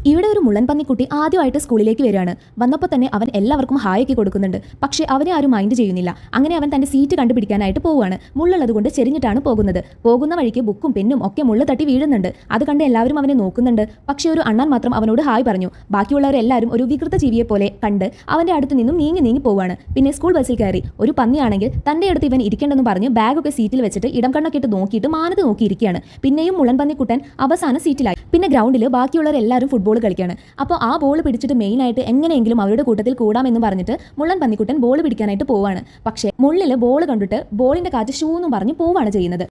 ഇവിടെ ഒരു മുള്ളൻ പന്നിക്കുട്ടി ആദ്യമായിട്ട് സ്കൂളിലേക്ക് വരികയാണ്. വന്നപ്പോൾ തന്നെ അവൻ എല്ലാവർക്കും ഹായൊക്കെ കൊടുക്കുന്നുണ്ട്. പക്ഷേ അവനെ ആരും മൈൻഡ് ചെയ്യുന്നില്ല. അങ്ങനെ അവൻ തന്റെ സീറ്റ് കണ്ടുപിടിക്കാനായിട്ട് പോവുകയാണ്. മുള്ളുള്ളത് കൊണ്ട് ചെരിഞ്ഞിട്ടാണ് പോകുന്നത്. പോകുന്ന വഴിക്ക് ബുക്കും പെന്നും ഒക്കെ മുള്ളു തട്ടി വീഴുന്നുണ്ട്. അത് കണ്ട് എല്ലാവരും അവനെ നോക്കുന്നുണ്ട്. പക്ഷേ ഒരു അണ്ണാൻ മാത്രം അവനോട് ഹായ് പറഞ്ഞു. ബാക്കിയുള്ളവരെല്ലാവരും ഒരു വികൃത ജീവിയെ പോലെ കണ്ട് അവന്റെ അടുത്ത് നിന്നും നീങ്ങി പോവുകയാണ്. പിന്നെ സ്കൂൾ ബസ്സിൽ കയറി. ഒരു പന്നിയാണെങ്കിൽ തന്റെ അടുത്ത് ഇവൻ ഇരിക്കേണ്ടെന്ന് പറഞ്ഞ് ബാഗൊക്കെ സീറ്റിൽ വെച്ചിട്ട് ഇടം കണ്ണൊക്കെ ഇട്ട് നോക്കിയിട്ട് മാനത്ത് നോക്കിയിരിക്കുകയാണ്. പിന്നെയും മുള്ളൻ പന്നിക്കുട്ടൻ അവസാന സീറ്റിലായി. പിന്നെ ഗ്രൗണ്ടിൽ ബാക്കിയുള്ളവരെല്ലാവരും ഫുട്ബോൾ കളിക്കുകയാണ്. അപ്പോൾ ആ ബോൾ പിടിച്ചിട്ട് മെയിനായിട്ട് എങ്ങനെയെങ്കിലും അവരുടെ കൂട്ടത്തിൽ കൂടാമെന്ന് പറഞ്ഞിട്ട് മുള്ളൻ പന്നിക്കുട്ടൻ ബോൾ പിടിക്കാനായിട്ട് പോവാണ്. പക്ഷേ മുള്ളിൽ ബോൾ കണ്ടിട്ട് ബോളിന്റെ കാറ്റ് ഷൂ എന്നും പറഞ്ഞ് പോവാണ് ചെയ്യുന്നത്.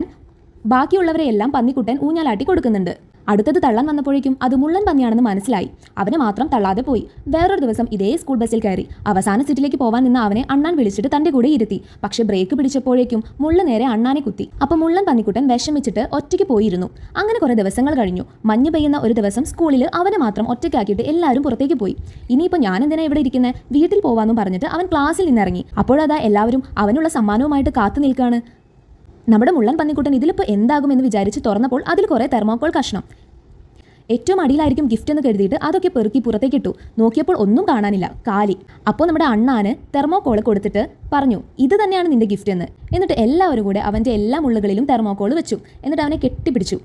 ബാക്കിയുള്ളവരെയെല്ലാം പന്നിക്കുട്ടൻ ഊഞ്ഞാലാട്ടി കൊടുക്കുന്നുണ്ട്. അടുത്തത് തള്ളാൻ വന്നപ്പോഴേക്കും അത് മുള്ളൻ പന്നിയാണെന്ന് മനസ്സിലായി. അവനെ മാത്രം തള്ളാതെ പോയി. വേറൊരു ദിവസം ഇതേ സ്കൂൾ ബസ്സിൽ കയറി. അവസാന സീറ്റിലേക്ക് പോവാൻ നിന്ന അവനെ അണ്ണാൻ വിളിച്ചിട്ട് തന്റെ കൂടെ ഇരുത്തി. പക്ഷെ ബ്രേക്ക് പിടിച്ചപ്പോഴേക്കും മുള്ള നേരെ അണ്ണാനെ കുത്തി. അപ്പോൾ മുള്ളൻ പന്നിക്കുട്ടൻ വിഷമിച്ചിട്ട് ഒറ്റയ്ക്ക് പോയിരുന്നു. അങ്ങനെ കുറെ ദിവസങ്ങൾ കഴിഞ്ഞു. മഞ്ഞ് പെയ്യുന്ന ഒരു ദിവസം സ്കൂളിൽ അവനെ മാത്രം ഒറ്റയ്ക്കാക്കിയിട്ട് എല്ലാവരും പുറത്തേക്ക് പോയി. ഇനിയിപ്പോൾ ഞാൻ എന്തിനാ ഇവിടെ ഇരിക്കുന്നത്, വീട്ടിൽ പോവാന്നും പറഞ്ഞിട്ട് അവൻ ക്ലാസ്സിൽ നിന്നിറങ്ങി. അപ്പോഴതാ എല്ലാവരും അവനുള്ള സമ്മാനവുമായിട്ട് കാത്തു നിൽക്കുകയാണ്. നമ്മുടെ മുള്ളൻ പന്നിക്കുട്ടൻ ഇതിലിപ്പോൾ എന്താകുമെന്ന് വിചാരിച്ച് തുറന്നപ്പോൾ അതിൽ കുറേ തെർമോക്കോൾ കഷ്ണം. ഏറ്റവും അടിയിലായിരിക്കും ഗിഫ്റ്റ് എന്ന് കരുതിയിട്ട് അതൊക്കെ പെറുക്കി പുറത്തേക്ക് ഇട്ടു. നോക്കിയപ്പോൾ ഒന്നും കാണാനില്ല, കാലി. അപ്പോൾ നമ്മുടെ അണ്ണാന് തെർമോക്കോൾ കൊടുത്തിട്ട് പറഞ്ഞു, ഇത് തന്നെയാണ് നിന്റെ ഗിഫ്റ്റ് എന്ന്. എന്നിട്ട് എല്ലാവരും കൂടെ അവൻ്റെ എല്ലാ മുള്ളുകളിലും തെർമോക്കോൾ വെച്ചു. എന്നിട്ട് അവനെ കെട്ടിപ്പിടിച്ചു.